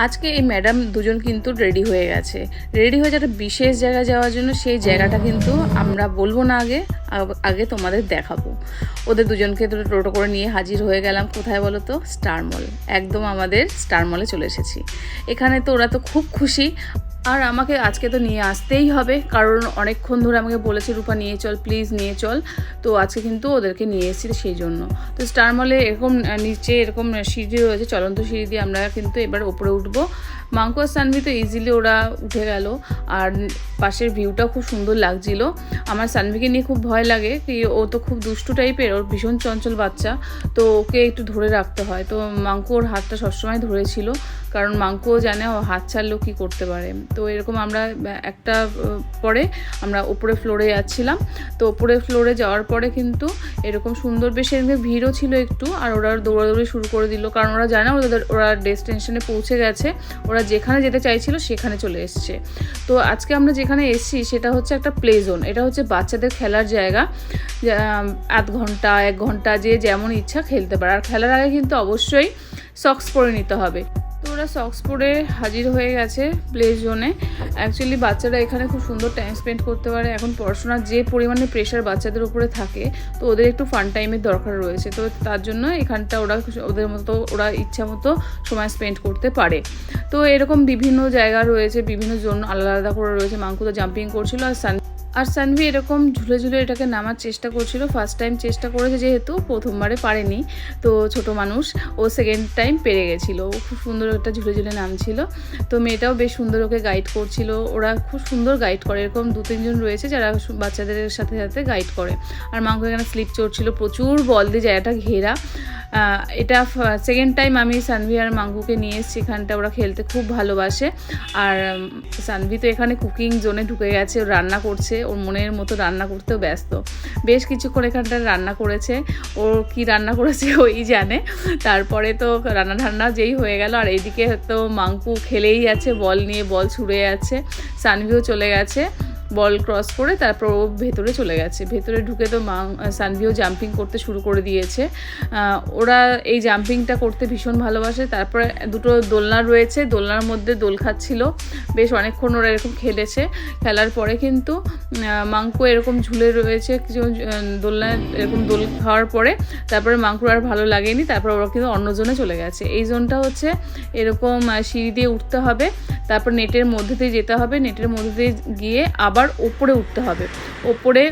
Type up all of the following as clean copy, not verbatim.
আজকে এই ম্যাডাম দুজন কিন্তু রেডি হয়ে গেছে। রেডি হয়ে একটা বিশেষ জায়গায় যাওয়ার জন্য। সেই জায়গাটা কিন্তু আমরা বলবো না, আগে তোমাদের দেখাবো। ওদের দুজনকে তো টোটো করে নিয়ে হাজির হয়ে গেলাম। কোথায় বলো তো? স্টার মল। একদম আমাদের স্টার মলে চলে এসেছি। এখানে তো ওরা তো খুব খুশি, আর আমাকে আজকে তো নিয়ে আসতেই হবে, কারণ অনেকক্ষণ ধরে আমাকে বলেছে রূপা নিয়ে চল, প্লিজ নিয়ে চল। তো আজকে কিন্তু ওদেরকে নিয়ে এসেছি সেই জন্য। তো স্টার মলে এরকম নিচে এরকম সিঁড়ি রয়েছে, চলন্ত সিঁড়ি দিয়ে আমরা কিন্তু এবার ওপরে উঠবো। মাঙ্কু আর সানভি তো ইজিলি ওরা উঠে গেল, আর পাশের ভিউটাও খুব সুন্দর লাগছিল। আমার সানভিকে নিয়ে খুব ভয় লাগে, কি ও তো খুব দুষ্টু টাইপের, ওর ভীষণ চঞ্চল বাচ্চা, তো ওকে একটু ধরে রাখতে হয়। তো মাঙ্কু ওর হাতটা সবসময় ধরেছিল, কারণ মাঙ্কুও জানে ও হাত ছাড়লেও কী করতে পারে। তো এরকম আমরা একটা পরে আমরা ওপরে ফ্লোরে যাচ্ছিলাম। তো ওপরে ফ্লোরে যাওয়ার পরে কিন্তু এরকম সুন্দর বেশ এদিকে ভিড়ও ছিল একটু, আর ওরা দৌড়াদৌড়ি শুরু করে দিল, কারণ ওরা জানে ওরা ডেস্টিনেশনে পৌঁছে গেছে। ওরা যেখানে যেতে চাইছিল সেখানে চলে এসছে। তো আজকে আমরা যেখানে এসেছি সেটা হচ্ছে একটা প্লে জোন। এটা হচ্ছে বাচ্চাদের খেলার জায়গা। আধ ঘন্টা 1 ঘন্টা যে যেমন ইচ্ছা খেলতে পারে, আর খেলার আগে কিন্তু অবশ্যই সক্স পরে নিতে হবে। তো ওরা সক্স পরে হাজির হয়ে গেছে প্লে জোনে। অ্যাকচুয়ালি বাচ্চারা এখানে খুব সুন্দর টাইম স্পেন্ড করতে পারে। এখন পড়াশোনার যে পরিমাণে প্রেশার বাচ্চাদের উপরে থাকে, তো ওদের একটু ফান টাইমের দরকার রয়েছে। তো তার জন্য এখানটা ওদের মতো ওরা ইচ্ছা মতো সময় স্পেন্ড করতে পারে। তো এরকম বিভিন্ন জায়গা রয়েছে, বিভিন্ন জোন আলাদা আলাদা করে রয়েছে। মাঙ্কু তো জাম্পিং করছিল, আর সানভি এরকম ঝুলে ঝুলে এটাকে নামার চেষ্টা করছিল। ফার্স্ট টাইম চেষ্টা করেছে, যেহেতু প্রথমবারে পারেনি, তো ছোট মানুষ, ও সেকেন্ড টাইম পেরে গেছিলো। ও খুব সুন্দর একটা ঝুলে ঝুলে নামছিল। তো মেয়েটাও বেশ সুন্দর ওকে গাইড করছিল। ওরা খুব সুন্দর গাইড করে, এরকম 2-3 জন রয়েছে যারা বাচ্চাদের সাথে সাথে গাইড করে। আর মাঙ্কু এখানে স্লিপ চড়ছিল, প্রচুর বল দিয়ে জায়গাটা ঘেরা। এটা সেকেন্ড টাইম আমি সানভি আর মাঙ্কুকে নিয়ে এসেছি এখানটা। ওরা খেলতে খুব ভালোবাসে। আর সানভি তো এখানে কুকিং জোনে ঢুকে গেছে, ও রান্না করছে, ওর মনের মতো রান্না করতেও ব্যস্ত। বেশ কিছুক্ষণ এখানটা রান্না করেছে, ওর কি রান্না করেছে ওই জানে। তারপরে তো রান্না যেই হয়ে গেল, আর এইদিকে তো মাঙ্কু খেলেই আছে, বল নিয়ে বল ছুঁড়ে যাচ্ছে। সানভিও চলে গেছে বল ক্রস করে, তারপর ও ভেতরে চলে গেছে। ভেতরে ঢুকে তো সানভিও জাম্পিং করতে শুরু করে দিয়েছে। ওরা এই জাম্পিংটা করতে ভীষণ ভালোবাসে। তারপরে দুটো দোলনা রয়েছে, দোলনার মধ্যে দোল খাচ্ছিল। বেশ অনেকক্ষণ ওরা এরকম খেলেছে। খেলার পরে কিন্তু মাঙ্কু এরকম ঝুলে রয়েছে কিছু দোলনায়, এরকম দোল খাওয়ার পরে তারপরে মাঙ্কুর আর ভালো লাগেনি। তারপর ওরা কিন্তু অন্য জোনে চলে গেছে। এই জোনটা হচ্ছে এরকম সিঁড়ি দিয়ে উঠতে হবে, তারপর নেটের মধ্যে দিয়ে যেতে হবে, নেটের মধ্যে দিয়ে গিয়ে আবার ওপরে উঠতে হবে। ওপরে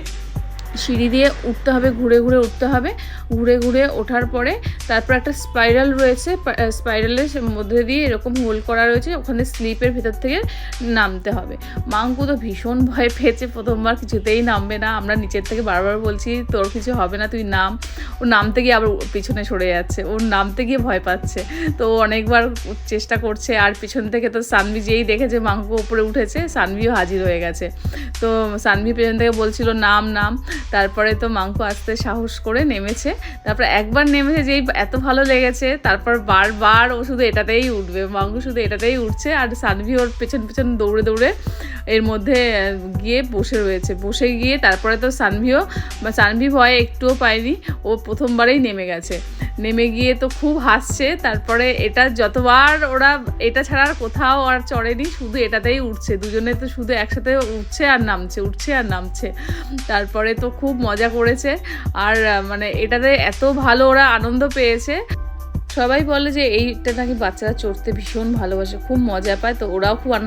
সিঁড়ি দিয়ে উঠতে হবে, ঘুরে ঘুরে উঠতে হবে। ঘুরে ঘুরে ওঠার পরে তারপর একটা স্পাইরাল রয়েছে, স্পাইরালের মধ্যে দিয়ে এরকম হোল করা রয়েছে, ওখানে স্লিপের ভেতর থেকে নামতে হবে। মাঙ্কু তো ভীষণ ভয় পেয়েছে, প্রথমবার কিছুতেই নামবে না। আমরা নিচের থেকে বারবার বলছি তোর কিছু হবে না, তুই নাম। ও নামতে গিয়ে আবার পিছনে সরে যাচ্ছে, ওর নামতে গিয়ে ভয় পাচ্ছে। তো অনেকবার চেষ্টা করছে, আর পিছন থেকে তো সানভি যেই দেখেছে মাঙ্কু উপরে উঠেছে, সানভিও হাজির হয়ে গেছে। তো সানভি পেছন থেকে বলছিল নাম নাম। তারপরে তো মাঙ্কু আস্তে সাহস করে নেমেছে। তারপর একবার নেমেছে, যেই এত ভালো লেগেছে, তারপর বারবার ও শুধু এটাতেই উঠবে। মাঙ্কু শুধু এটাতেই উঠছে, আর সানভি ওর পেছন পেছন দৌড়ে দৌড়ে এর মধ্যে গিয়ে বসে রয়েছে। বসে গিয়ে তারপরে তো সানভি ভয়ে একটুও পায়নি, ও প্রথমবারেই নেমে গেছে। নেমে গিয়ে তো খুব হাসছে। তারপরে এটা যতবার ওরা এটা ছাড়া আর কোথাও আর চড়েনি, শুধু এটাতেই উঠছে। দুজনে তো শুধু একসাথে উঠছে আর নামছে, উঠছে আর নামছে। তারপরে তো খুব মজা করেছে। আর মানে এটাতে এত ভালো ওরা আনন্দ পেয়েছে। সবাই বলে যে এইটা নাকি বাচ্চারা চড়তে ভীষণ ভালোবাসে, খুব মজা পায়। তো ওরাও খুব আনন্দ